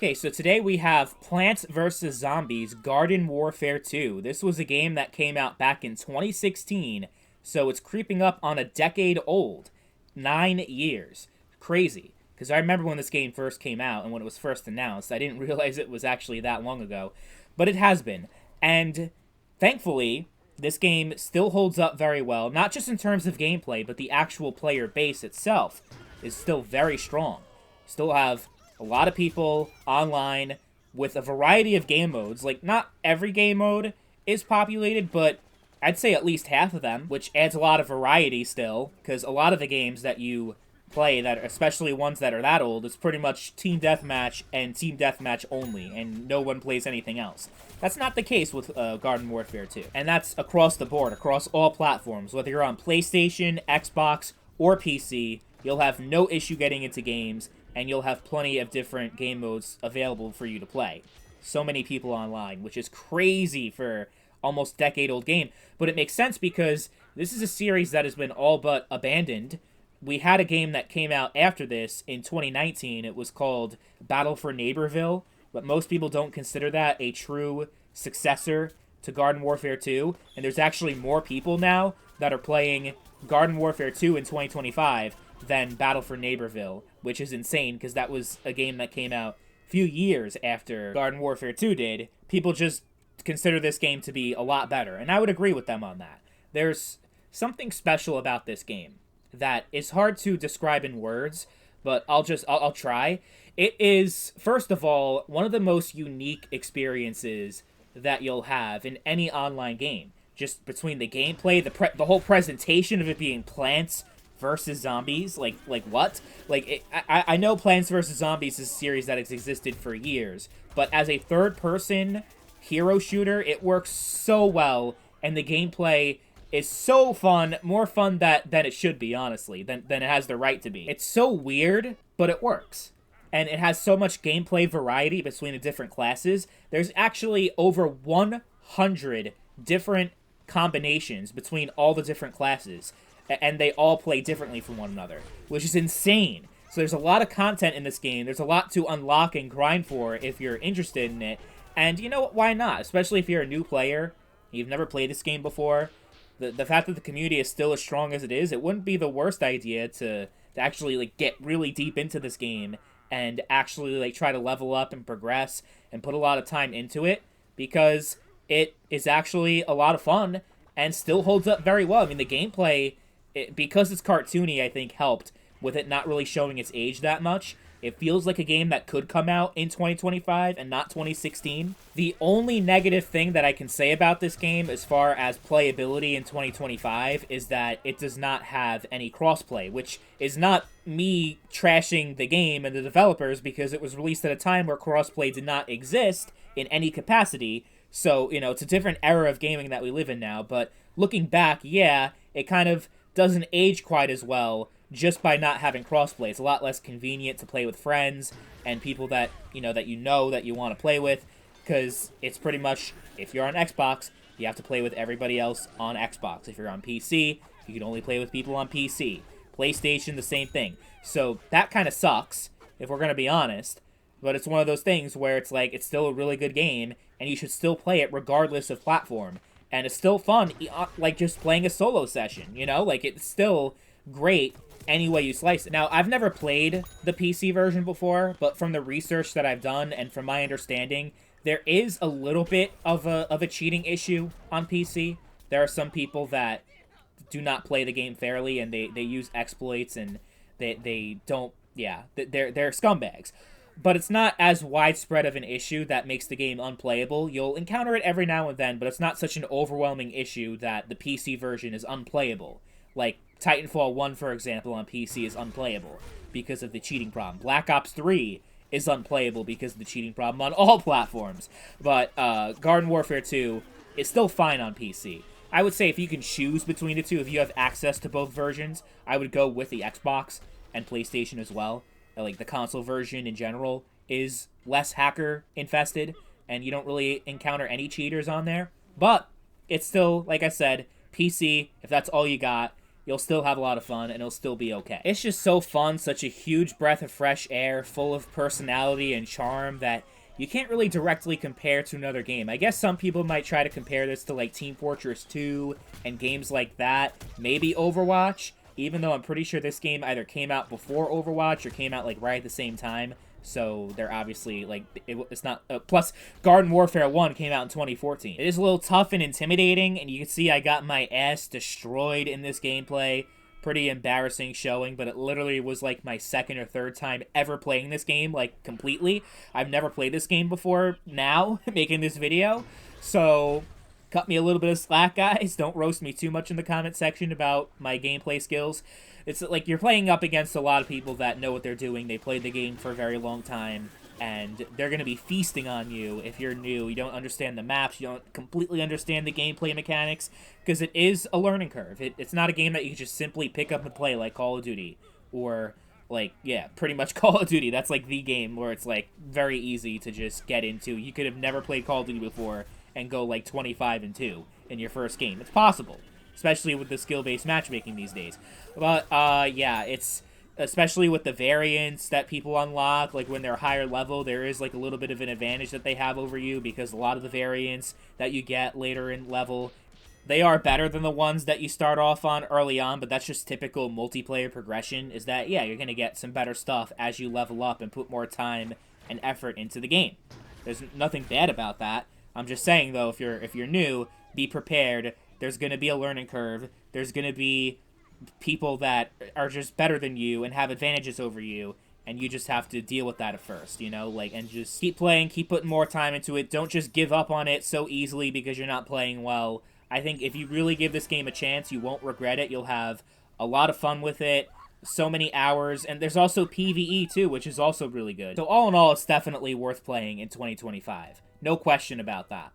Okay, so today we have Plants vs. Zombies Garden Warfare 2. This was a game that came out back in 2016, so it's creeping up on a decade old. 9 years. Crazy. Because I remember when this game first came out and when it was first announced, I didn't realize it was actually that long ago. But it has been. And thankfully, this game still holds up very well, not just in terms of gameplay, but the actual player base itself is still very strong. Still have a lot of people online with a variety of game modes. Like, not every game mode is populated, but I'd say at least half of them, which adds a lot of variety still, because a lot of the games that you play, that especially ones that are that old, is pretty much Team Deathmatch and Team Deathmatch only, and no one plays anything else. That's not the case with Garden Warfare 2, and that's across the board, across all platforms. Whether you're on PlayStation, Xbox, or PC, you'll have no issue getting into games, and you'll have plenty of different game modes available for you to play. So many people online, which is crazy for almost decade-old game, but it makes sense because this is a series that has been all but abandoned. We had a game that came out after this in 2019. It was called Battle for Neighborville, but most people don't consider that a true successor to Garden Warfare 2, and there's actually more people now that are playing Garden Warfare 2 in 2025 than Battle for Neighborville, which is insane because that was a game that came out a few years after Garden Warfare 2 did. People just consider this game to be a lot better, and I would agree with them on that. There's something special about this game that is hard to describe in words, but I'll try. It is, first of all, one of the most unique experiences that you'll have in any online game. Just between the gameplay, the whole presentation of it being Plants versus Zombies, like what? I know Plants vs. Zombies is a series that has existed for years, but as a third-person hero shooter, it works so well, and the gameplay is so fun, more fun than it should be, honestly, than it has the right to be. It's so weird, but it works. And it has so much gameplay variety between the different classes. There's actually over 100 different combinations between all the different classes, and they all play differently from one another, which is insane. So there's a lot of content in this game. There's a lot to unlock and grind for if you're interested in it. And you know what, why not? Especially if you're a new player, you've never played this game before. The fact that the community is still as strong as it is, it wouldn't be the worst idea to actually get really deep into this game and actually try to level up and progress and put a lot of time into it, because it is actually a lot of fun and still holds up very well. I mean, the gameplay, because it's cartoony, I think helped with it not really showing its age that much. It feels like a game that could come out in 2025 and not 2016. The only negative thing that I can say about this game as far as playability in 2025 is that it does not have any crossplay, which is not me trashing the game and the developers, because it was released at a time where crossplay did not exist in any capacity. So, it's a different era of gaming that we live in now, but looking back, yeah, it kind of doesn't age quite as well just by not having crossplay. It's a lot less convenient to play with friends and people that you want to play with, because it's pretty much, if you're on Xbox, you have to play with everybody else on Xbox. If you're on PC, you can only play with people on PC. PlayStation, the same thing. So that kind of sucks, if we're going to be honest, but it's one of those things where it's it's still a really good game, and you should still play it regardless of platform. And it's still fun, just playing a solo session, it's still great any way you slice it. Now, I've never played the PC version before, but from the research that I've done and from my understanding, there is a little bit of a cheating issue on PC. There are some people that do not play the game fairly, and they use exploits, and they don't, they're scumbags. But it's not as widespread of an issue that makes the game unplayable. You'll encounter it every now and then, but it's not such an overwhelming issue that the PC version is unplayable. Like Titanfall 1, for example, on PC is unplayable because of the cheating problem. Black Ops 3 is unplayable because of the cheating problem on all platforms. But Garden Warfare 2 is still fine on PC. I would say if you can choose between the two, if you have access to both versions, I would go with the Xbox and PlayStation as well. The console version in general is less hacker infested, and you don't really encounter any cheaters on there. But it's still, like I said, PC, if that's all you got, you'll still have a lot of fun, and it'll still be okay. It's just so fun, such a huge breath of fresh air, full of personality and charm that you can't really directly compare to another game. I guess some people might try to compare this to, like, Team Fortress 2 and games like that. Maybe Overwatch, even though I'm pretty sure this game either came out before Overwatch or came out, like, right at the same time. So they're obviously, like, it's not... plus, Garden Warfare 1 came out in 2014. It is a little tough and intimidating, and you can see I got my ass destroyed in this gameplay. Pretty embarrassing showing, but it literally was like my second or third time ever playing this game, like, completely. I've never played this game before now, making this video, so cut me a little bit of slack, guys. Don't roast me too much in the comment section about my gameplay skills. It's like you're playing up against a lot of people that know what they're doing. They played the game for a very long time, and they're going to be feasting on you if you're new. You don't understand the maps. You don't completely understand the gameplay mechanics, because it is a learning curve. It's not a game that you can just simply pick up and play like Call of Duty, or, like, yeah, pretty much Call of Duty. That's, like, the game where it's, like, very easy to just get into. You could have never played Call of Duty before and go, like, 25-2 in your first game. It's possible, especially with the skill-based matchmaking these days. But, yeah, it's... especially with the variants that people unlock, like when they're higher level, there is like a little bit of an advantage that they have over you, because a lot of the variants that you get later in level, they are better than the ones that you start off on early on, but that's just typical multiplayer progression, is that, yeah, you're going to get some better stuff as you level up and put more time and effort into the game. There's nothing bad about that. I'm just saying, though, if you're new, be prepared. There's going to be a learning curve. There's going to be people that are just better than you and have advantages over you, and you just have to deal with that at first, you know, like, and just keep playing, keep putting more time into it. Don't just give up on it so easily because you're not playing well. I think if you really give this game a chance, you won't regret it. You'll have a lot of fun with it, so many hours, and there's also PvE too, which is also really good. So all in all, it's definitely worth playing in 2025. No question about that.